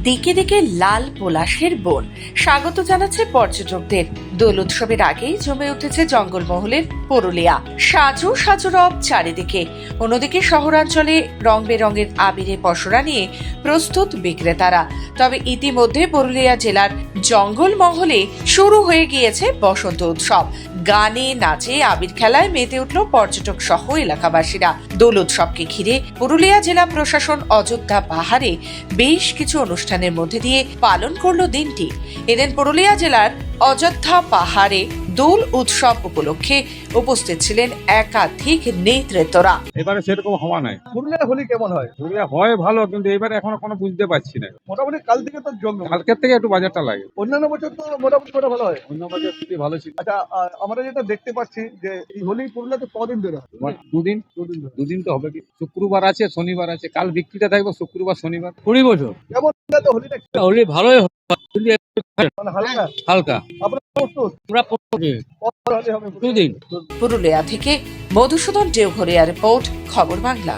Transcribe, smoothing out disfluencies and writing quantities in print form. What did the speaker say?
দিকে দিকে লাল পলাশের বন স্বাগত জানাচ্ছে পর্যটকদের। দোল উৎসবের আগেই জমে উঠেছে জঙ্গলমহলের পুরুলিয়া। সাজো সাজো রব চারিদিকে। অন্যদিকে শহরাঞ্চলে রং বেরঙের আবিরে পসরা নিয়ে প্রস্তুত বিক্রেতারা। তবে ইতিমধ্যে পুরুলিয়া জেলার জঙ্গলমহলে শুরু হয়ে গিয়েছে বসন্ত উৎসব। গানে নাচে আবির খেলায় মেতে উঠল পর্যটক সহ এলাকাবাসীরা। দোল উৎসবকে ঘিরে পুরুলিয়া জেলা প্রশাসন অযোধ্যা পাহাড়ে বেশ কিছু অনুষ্ঠানের মধ্যে দিয়ে পালন করলো দিনটি। এদিন পুরুলিয়া জেলার অযোধ্যা পাহাড়ে দোল উৎসব উপলক্ষে উপস্থিত ছিলেন একাধিক নেতৃত্বরা। এবারে সেরকম হওয়া নাই। পুরুলিয়া হোলি কেমন হয়? পুরুলিয়া হয় ভালো, কিন্তু এবারে এখনো কোনো বুঝতে পারছি না। মোটামুটি কাল থেকে তো জমবে। কালকের থেকে একটু বাজারটা লাগে। অন্যান্য বছর তো মোটামুটি কটা ভালো হয়। অন্য বছর খুবই ভালো ছিল। আচ্ছা, আমরা যেটা দেখতে পাচ্ছি যে এই হোলি পুরুলিয়াতে কদিন ধরে হয়? দুদিন দুদিন তো হবে কি, শুক্রবার আছে শনিবার আছে। কাল বিক্রিটা থাকবে শুক্রবার শনিবার। 20 বছর কেমন পুরুলিয়াতে হোলিটা হোলি ভালোই হয়, মানে হালকা? হালকা। আপনারা প্রস্তুত? পুরা পড়বে কত হোলি হবে? 2 দিন। পুরুলিয়া থেকে মধুসূদন দেওঘরিয়া রিপোর্ট, খবর বাংলা।